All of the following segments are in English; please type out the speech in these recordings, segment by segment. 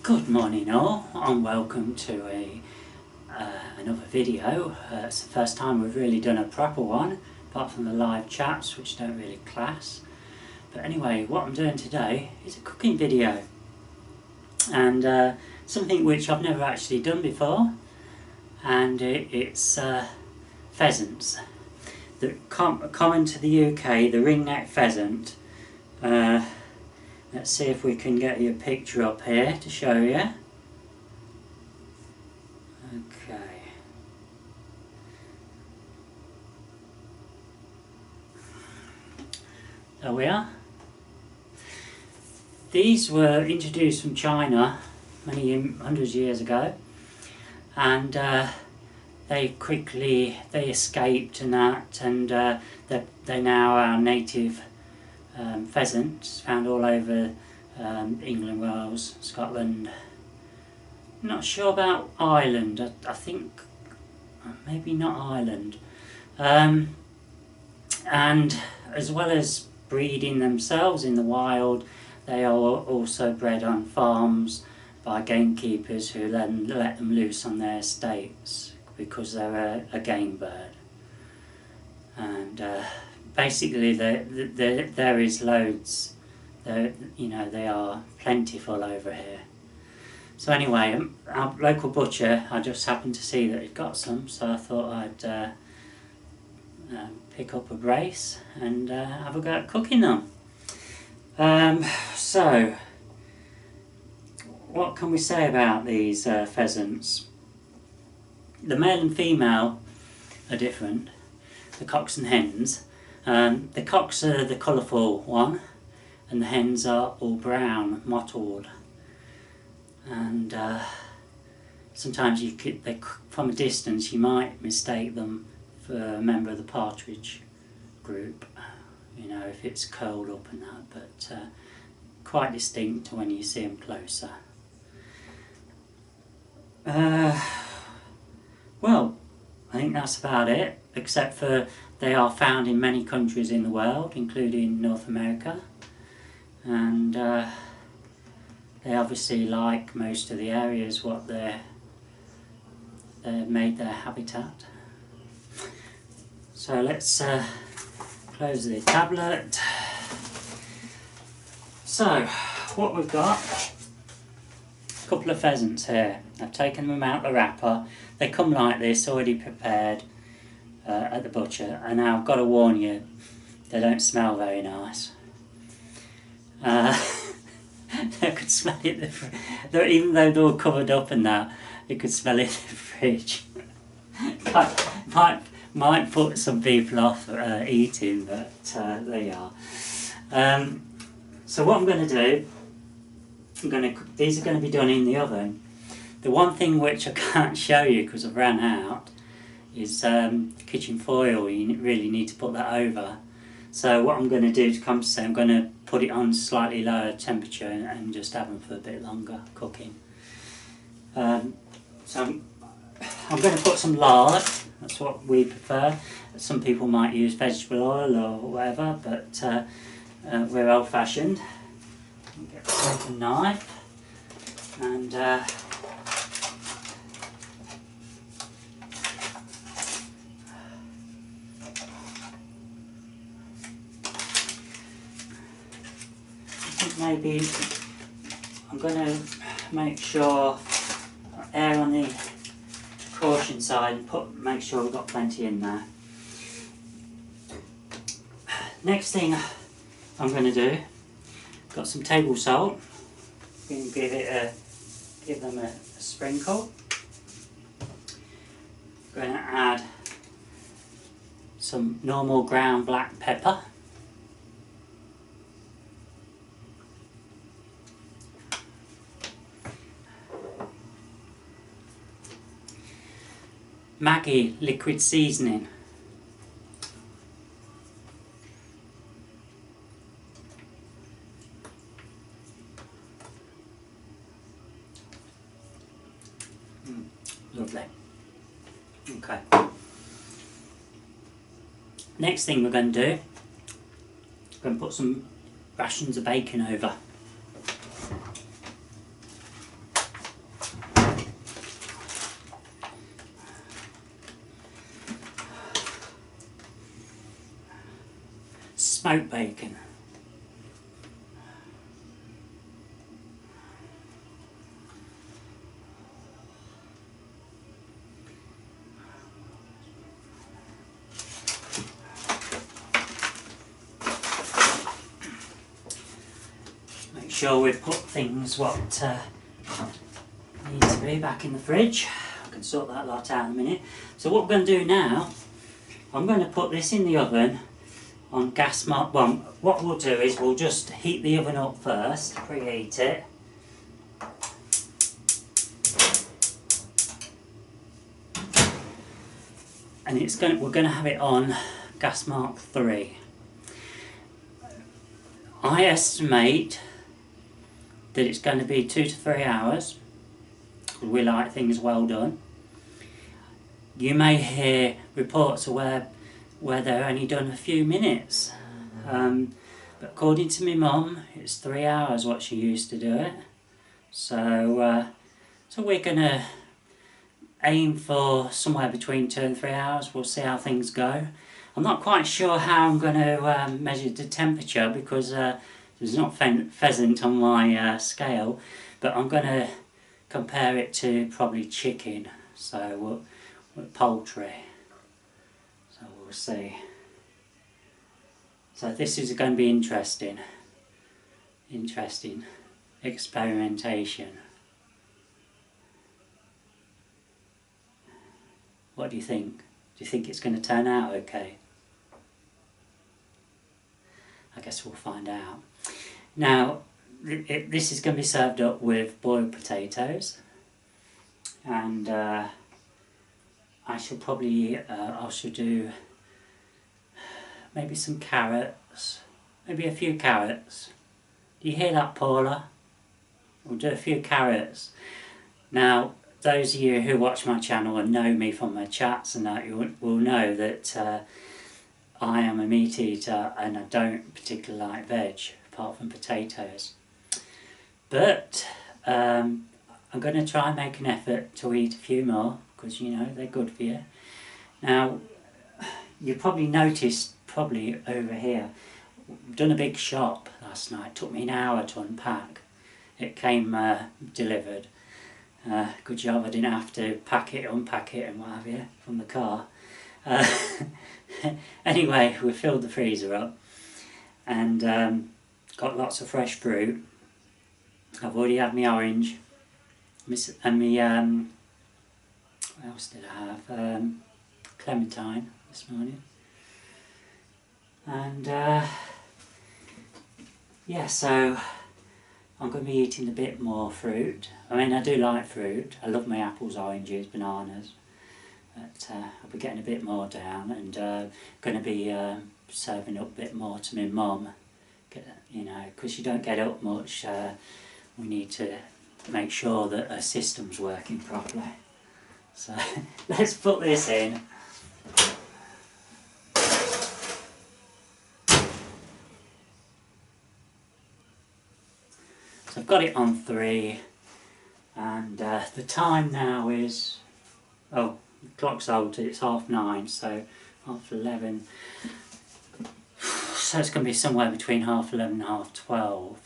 Good morning all, and welcome to another video. It's the first time we've really done a proper one, apart from the live chats which don't really class. But anyway, what I'm doing today is a cooking video, and something which I've never actually done before, and it's pheasants. Common to the UK, the ring-neck pheasant. Let's see if we can get you a picture up here to show you. Okay. There we are. These were introduced from China many hundreds of years ago, and they escaped and that, and they're now our native pheasants found all over England, Wales, Scotland. I'm not sure about Ireland. I think maybe not Ireland. And as well as breeding themselves in the wild, they are also bred on farms by gamekeepers who then let them loose on their estates because they're a game bird. And basically, there is loads. They are plentiful over here. So anyway, our local butcher, I just happened to see that he'd got some, so I thought I'd pick up a brace and have a go at cooking them. So, what can we say about these pheasants? The male and female are different, the cocks and hens. The cocks are the colourful one, and the hens are all brown, mottled. And sometimes from a distance you might mistake them for a member of the partridge group, if it's curled up and that, but quite distinct when you see them closer. Well, I think that's about it, except for they are found in many countries in the world, including North America, and they obviously like most of the areas what they're made their habitat. So let's close the tablet. So what we've got, a couple of pheasants here. I've taken them out the wrapper. They come like this, already prepared at the butcher, and now I've got to warn you, they don't smell very nice. I could smell it even though they're all covered up and that, you could smell it in the fridge. might put some people off eating, but there you are. So what I'm going to do, these are going to be done in the oven. The one thing which I can't show you because I've ran out is kitchen foil. You really need to put that over. So what I'm going to do to compensate, I'm going to put it on slightly lower temperature and just have them for a bit longer cooking. So I'm going to put some lard. That's what we prefer. Some people might use vegetable oil or whatever, but we're old-fashioned. Take a knife and maybe I'm going to make sure err on the caution side and make sure we've got plenty in there. Next thing I'm going to do, got some table salt. I'm going to give them a sprinkle. I'm going to add some normal ground black pepper. Maggi liquid seasoning. Lovely. Okay. Next thing we're going to do, we're going to put some rations of bacon over. smoked bacon. Make sure we put things what need to be back in the fridge. I can sort that lot out in a minute. So what we're going to do now, I'm going to put this in the oven on gas mark. Well, what we'll do is we'll just heat the oven up first, preheat it. And we're going to have it on gas mark 3. I estimate that it's going to be 2 to 3 hours. We like things well done. You may hear reports of where they're only done a few minutes. But according to my mum, it's 3 hours what she used to do it. So we're going to aim for somewhere between 2 and 3 hours. We'll see how things go. I'm not quite sure how I'm going to measure the temperature because there's not pheasant on my scale, but I'm going to compare it to probably chicken, so poultry. So we'll see. So this is going to be interesting experimentation. What do you think? Do you think it's going to turn out okay? I guess we'll find out. Now, this is going to be served up with boiled potatoes, and I shall probably I shall do maybe some carrots, maybe a few carrots. Do you hear that, Paula? We'll do a few carrots. Now, those of you who watch my channel and know me from my chats and that, you will know that I am a meat eater and I don't particularly like veg, apart from potatoes. But I'm going to try and make an effort to eat a few more, because you know they're good for you. Now, you probably noticed, over here, I've done a big shop last night. It took me an hour to unpack. It came delivered. Good job I didn't have to pack it, unpack it and what have you from the car. Anyway, we filled the freezer up and got lots of fresh fruit. I've already had my orange and my, what else did I have? Clementine this morning. And yeah, so I'm going to be eating a bit more fruit. I mean, I do like fruit. I love my apples, oranges, bananas. But I'll be getting a bit more down and going to be serving up a bit more to my mum. You know, because you don't get up much, we need to make sure that her system's working properly. So let's put this in. So I've got it on 3, and the time now is, oh, the clock's altered, it's 9:30, so 11:30. So it's going to be somewhere between 11:30 and 12:30.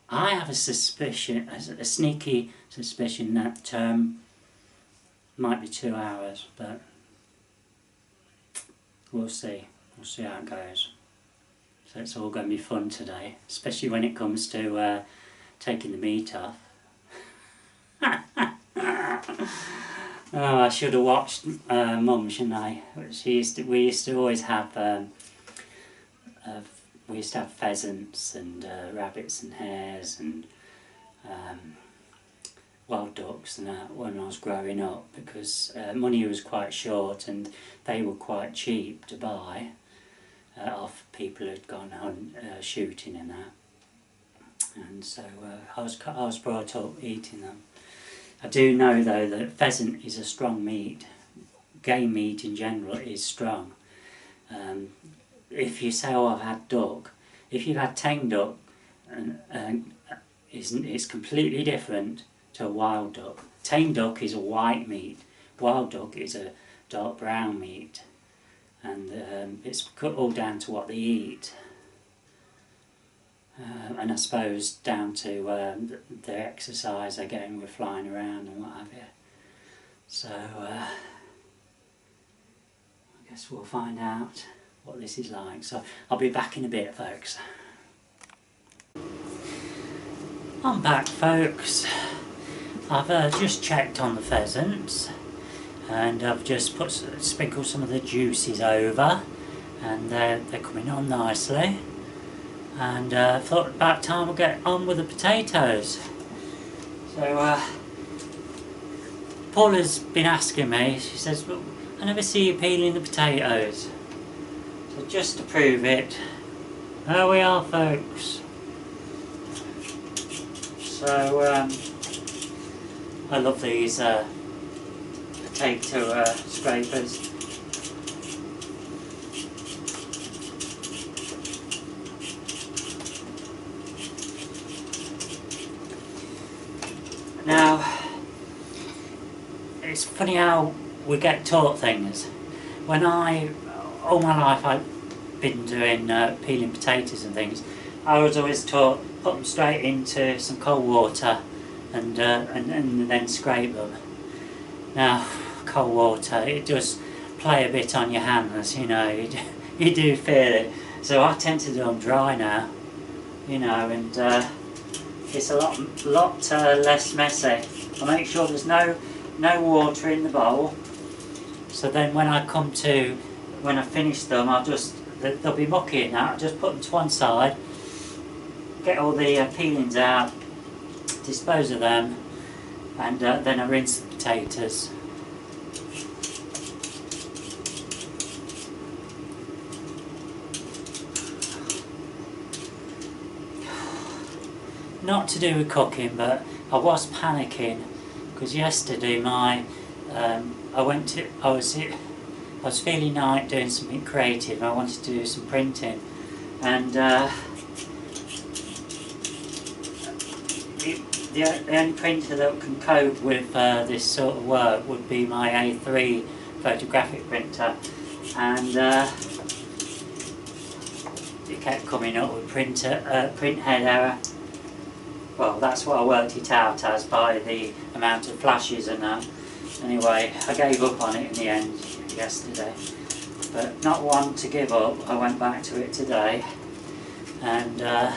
I have a suspicion, a sneaky suspicion that might be 2 hours, but we'll see. We'll see how it goes. So it's all going to be fun today, especially when it comes to taking the meat off. Oh, I should have watched Mum, shouldn't I? We used to always have pheasants and rabbits and hares and wild ducks and that when I was growing up, because money was quite short and they were quite cheap to buy off people who'd gone on shooting and that. And so I was brought up eating them. I do know though that pheasant is a strong meat. Game meat in general is strong. If you say, oh, I've had duck, if you've had tame duck, it's completely different to a wild duck. Tame duck is a white meat. Wild duck is a dark brown meat. and it's all down to what they eat. And I suppose down to their exercise they're getting with flying around and what have you. So I guess we'll find out what this is like. So I'll be back in a bit, folks. I'm back, folks. I've just checked on the pheasants, and I've just sprinkled some of the juices over, and they're coming on nicely. And thought about time we'll get on with the potatoes. So Paula's been asking me, she says, well, I never see you peeling the potatoes. So just to prove it, there we are, folks. So I love these potato scrapers. Now, it's funny how we get taught things. When all my life I've been doing peeling potatoes and things, I was always taught put them straight into some cold water and then scrape them. Now, cold water, it does play a bit on your hands, you know, you do feel it. So I tend to do them dry now, you know, and it's a lot less messy. I make sure there's no water in the bowl. So then when I finish them, they'll be mucky in that. I'll just put them to one side, get all the peelings out, dispose of them, and then I rinse the potatoes. Not to do with cooking, but I was panicking because yesterday I was feeling like doing something creative. I wanted to do some printing, and the only printer that can cope with this sort of work would be my A3 photographic printer, and it kept coming up with print head error. Well, that's what I worked it out as by the amount of flashes and that. Anyway, I gave up on it in the end yesterday, but not one to give up. I went back to it today, and I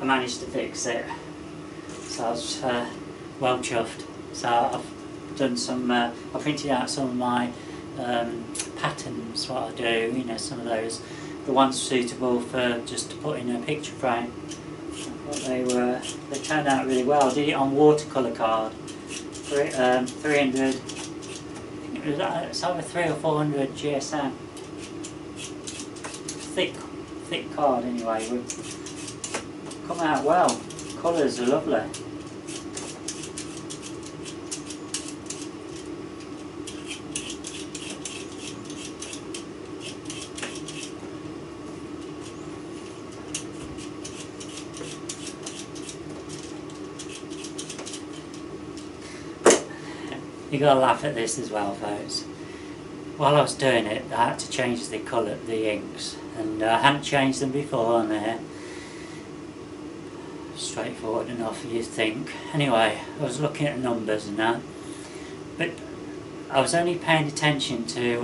managed to fix it. So I was well chuffed. So I've done some. I printed out some of my patterns. What I do, you know, some of those. The ones suitable for just to put in a picture frame. They turned out really well. I did it on watercolour card. 300. I think it's over 300 or 400 GSM. Thick card anyway. Would come out well. Colours are lovely. You gotta laugh at this as well, folks. While I was doing it, I had to change the colour, the inks, and I hadn't changed them before on there. Straightforward enough, you'd think. Anyway, I was looking at the numbers and that, but I was only paying attention to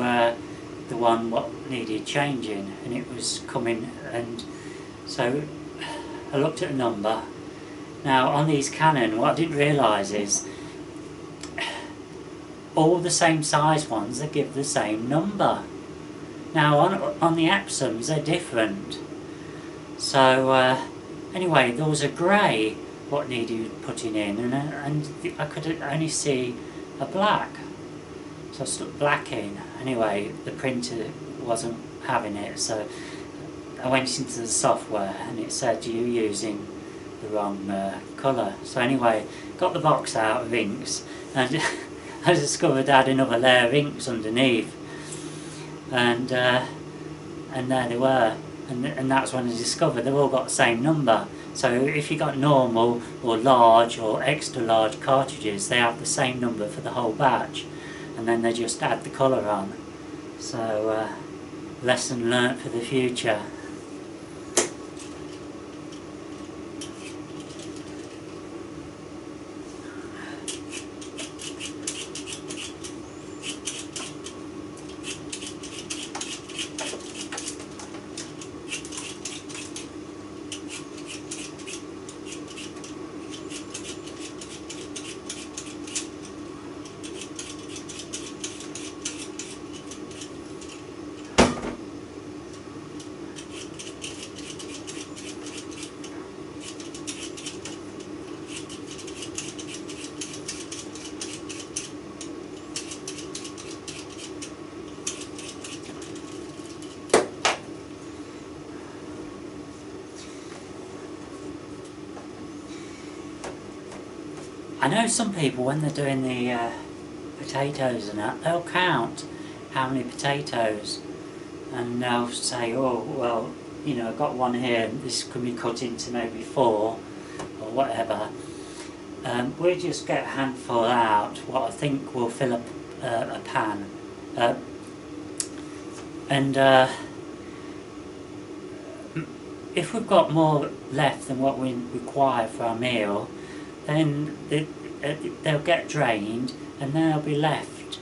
the one what needed changing, and it was coming, and so I looked at the number. Now on these Canon, what I didn't realise is all the same size ones, they give the same number. Now on the Epsoms they're different. So anyway, there was a grey what needed putting in, and I could only see a black. So I stuck black in. Anyway, the printer wasn't having it, so I went into the software and it said you're using the wrong colour. So anyway, got the box out of inks, and I discovered I had another layer of inks underneath, and there they were, and that's when I discovered they've all got the same number. So if you got normal or large or extra large cartridges, they have the same number for the whole batch, and then they just add the colour on. So lesson learnt for the future. I know some people, when they're doing the potatoes and that, they'll count how many potatoes, and they'll say, oh well, you know, I've got one here, this can be cut into maybe 4 or whatever. We'll just get a handful out, what I think will fill up a pan, and if we've got more left than what we require for our meal, then they'll get drained, and then they'll be left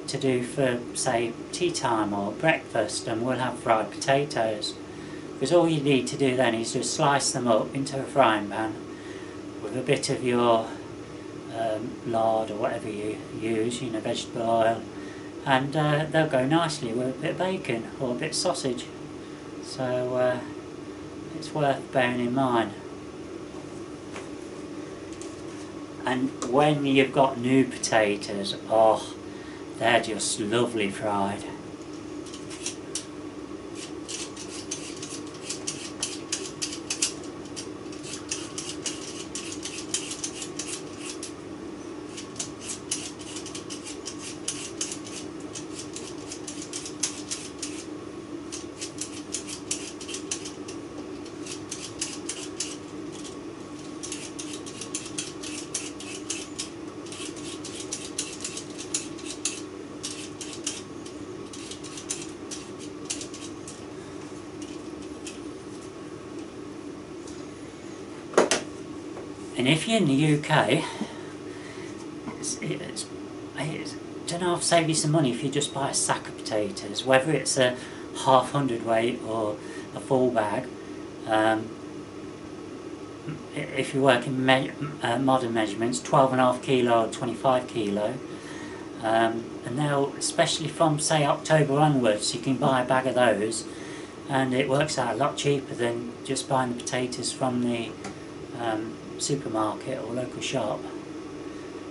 to do for, say, tea time or breakfast, and we'll have fried potatoes. Because all you need to do then is just slice them up into a frying pan with a bit of your lard or whatever you use, you know, vegetable oil, and they'll go nicely with a bit of bacon or a bit of sausage. So it's worth bearing in mind. And when you've got new potatoes, oh, they're just lovely fried. And if you're in the UK, I don't know, I'll save you some money if you just buy a sack of potatoes, whether it's a half hundredweight or a full bag. If you work in modern measurements, 12.5 kilo or 25 kilo. And now, especially from say October onwards, you can buy a bag of those, and it works out a lot cheaper than just buying the potatoes from the supermarket or local shop.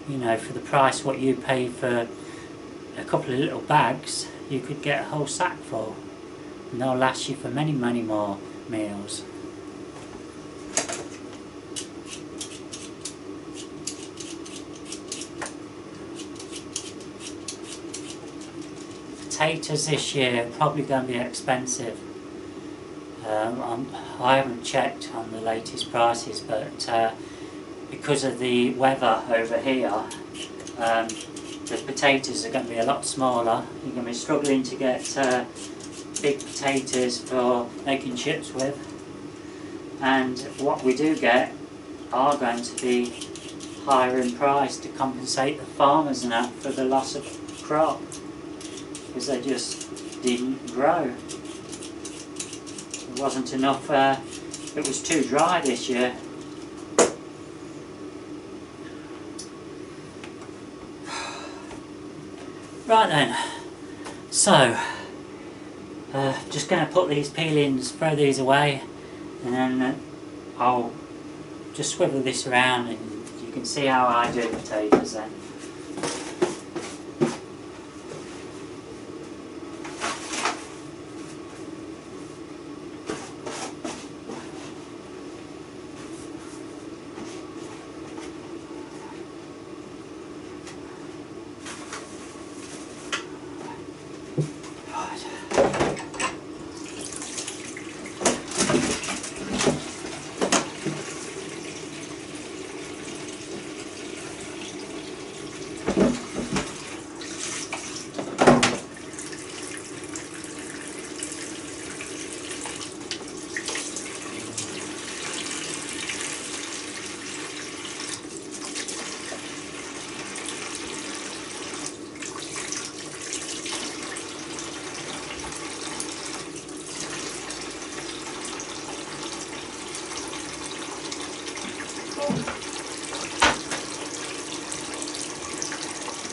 You know, for the price what you pay for a couple of little bags, you could get a whole sack full, and they'll last you for many, many more meals. Potatoes this year are probably going to be expensive. I haven't checked on the latest prices, but because of the weather over here, the potatoes are going to be a lot smaller. You're going to be struggling to get big potatoes for making chips with, and what we do get are going to be higher in price to compensate the farmers and that for the loss of crop, because they just didn't grow. It wasn't enough, it was too dry this year. Right then, so just going to put these peelings, throw these away, and then I'll just swivel this around and you can see how I do potatoes then.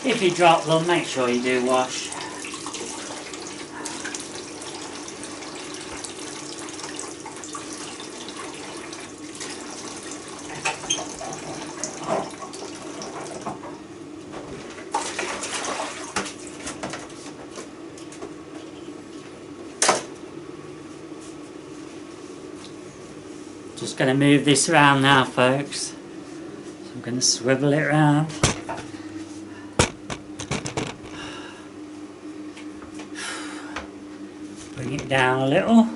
If you drop them, make sure you do wash. Just going to move this around now, folks. So I'm going to swivel it around. Bring it down a little.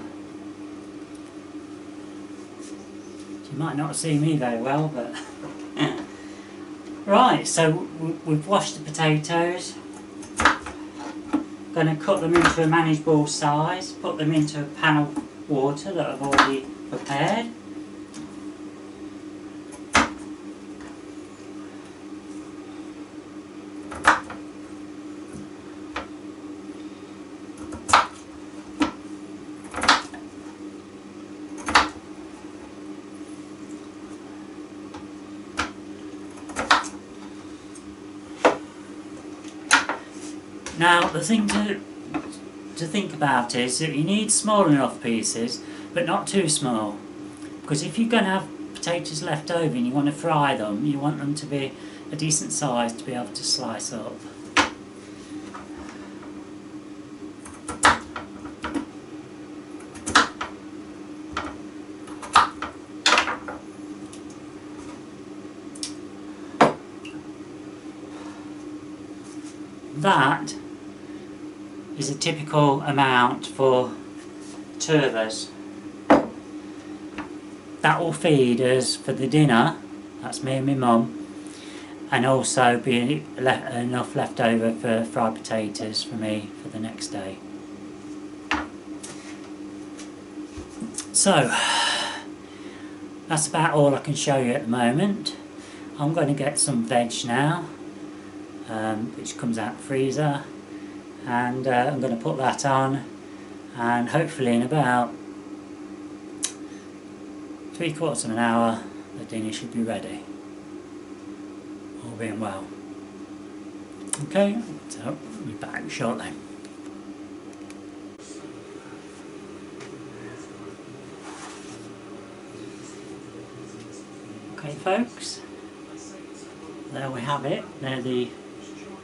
You might not see me very well, but right, so we've washed the potatoes. Going to cut them into a manageable size, put them into a pan of water that I've already prepared. Now, the thing to think about is that you need small enough pieces, but not too small. Because if you're going to have potatoes left over and you want to fry them, you want them to be a decent size to be able to slice up. That is a typical amount for two of us. That will feed us for the dinner, that's me and my mum, and also be enough left over for fried potatoes for me for the next day. So, that's about all I can show you at the moment. I'm going to get some veg now, which comes out the freezer, and I'm going to put that on, and hopefully in about 3/4 of an hour the dinner should be ready, all being well. Okay, so I'll be back shortly. Okay folks, there we have it. They're the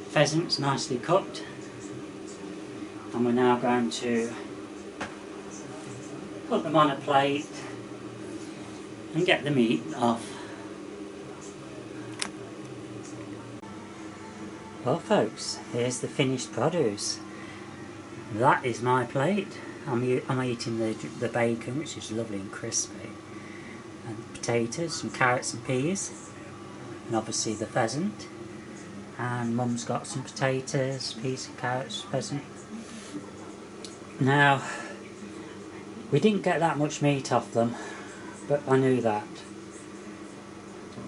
pheasants nicely cooked, and we're now going to put them on a plate and get the meat off. Well folks, here's the finished produce. That is my plate. I'm eating the bacon, which is lovely and crispy, and potatoes, some carrots and peas, and obviously the pheasant. And Mum's got some potatoes, peas, carrots, pheasant. Now, we didn't get that much meat off them, but I knew that.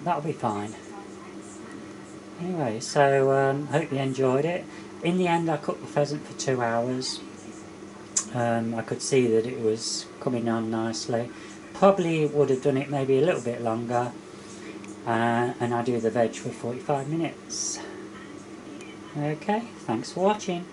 That'll be fine. Anyway, so hope you enjoyed it. In the end, I cooked the pheasant for 2 hours. I could see that it was coming on nicely. Probably would have done it maybe a little bit longer, and I do the veg for 45 minutes. Okay, thanks for watching.